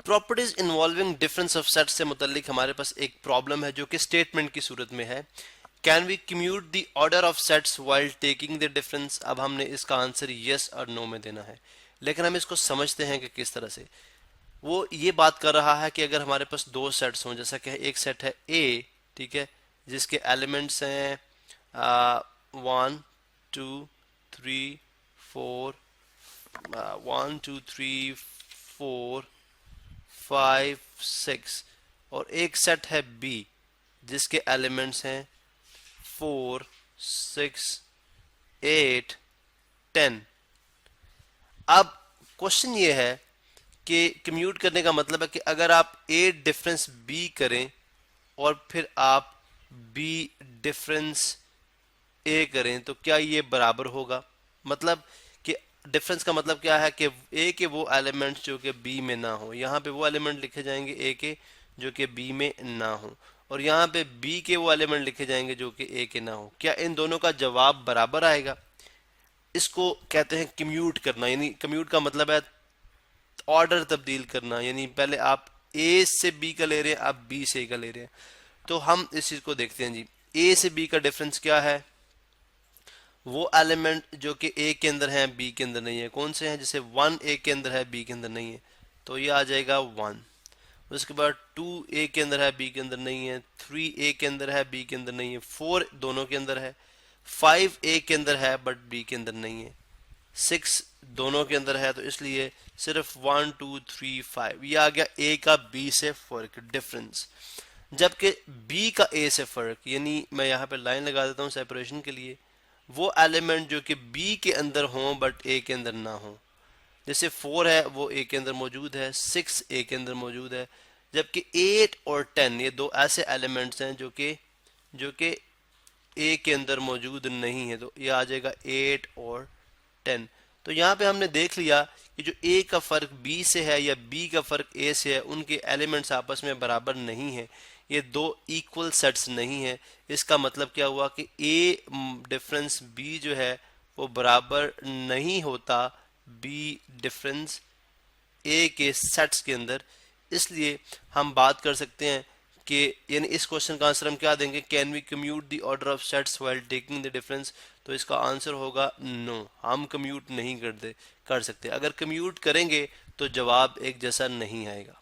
Properties involving difference of set से मुतल्लिक हमारे पास एक प्रॉब्लम है जो कि स्टेटमेंट की सूरत में है। Can we commute the order of sets while taking the difference. अब हमने इसका आंसर यस और नो में देना है, लेकिन हम इसको समझते हैं कि किस तरह से। वो ये बात कर रहा है कि अगर हमारे पास दो सेट्स हों, जैसा कि एक सेट है ए, ठीक है, जिसके एलिमेंट्स हैं 1 2 3 4 1 2 3 4 5 6, और एक सेट है बी जिसके एलिमेंट्स हैं 4 6 8 10। अब क्वेश्चन ये है कि कम्यूट करने का मतलब है कि अगर आप ए डिफरेंस बी करें और फिर आप बी डिफरेंस ए करें तो क्या ये बराबर होगा। मतलब कि डिफरेंस का मतलब क्या है कि ए के वो एलिमेंट्स जो कि बी में ना हो, यहाँ पे वो एलिमेंट लिखे जाएंगे ए के जो कि बी में ना हो, और यहाँ पे बी के वो एलिमेंट लिखे जाएंगे जो कि ए के ना हो। क्या इन दोनों का जवाब बराबर आएगा? इसको कहते हैं कम्यूट करना। यानी कम्यूट का मतलब है ऑर्डर तब्दील करना, यानी पहले आप ए से बी का ले रहे हैं, आप बी से ए का ले रहे हैं। तो हम इस चीज को देखते हैं जी। ए से बी का डिफरेंस क्या है? वो एलिमेंट जो कि ए के अंदर है बी के अंदर नहीं है। कौन से हैं? जैसे 1 ए के अंदर है बी के अंदर नहीं है, तो ये आ जाएगा 1। उसके बाद 2 ए के अंदर है बी के अंदर नहीं है, 3 ए के अंदर है बी के अंदर नहीं है, 4 दोनों के अंदर है, 5 ए के अंदर है बट बी के अंदर नहीं है, 6 दोनों के अंदर है, तो इसलिए सिर्फ 1 2 3 5 ये आ गया ए का बी से फर्क, डिफरेंस। जबकि बी का ए से फर्क, यानी मैं यहाँ पे लाइन लगा देता हूँ सेपरेशन के लिए, वो एलिमेंट जो कि बी के अंदर हों बट ए के अंदर ना हो। जैसे 4 है वो ए के अंदर मौजूद है, 6 ए के अंदर मौजूद है, जबकि 8 और 10 ये दो ऐसे एलिमेंट्स हैं जो कि ए के अंदर मौजूद नहीं है, तो ये आ जाएगा 8 और 10। तो यहाँ पे हमने देख लिया कि जो ए का फ़र्क बी से है या बी का फ़र्क ए से है, उनके एलिमेंट्स आपस में बराबर नहीं है, ये दो इक्वल सेट्स नहीं है। इसका मतलब क्या हुआ कि ए डिफरेंस बी जो है वो बराबर नहीं होता बी डिफरेंस ए के सेट्स के अंदर। इसलिए हम बात कर सकते हैं कि यानी इस क्वेश्चन का आंसर हम क्या देंगे, can we commute the order of sets while taking the difference. तो इसका आंसर होगा नो, हम कम्यूट नहीं कर सकते। अगर कम्यूट करेंगे तो जवाब एक जैसा नहीं आएगा।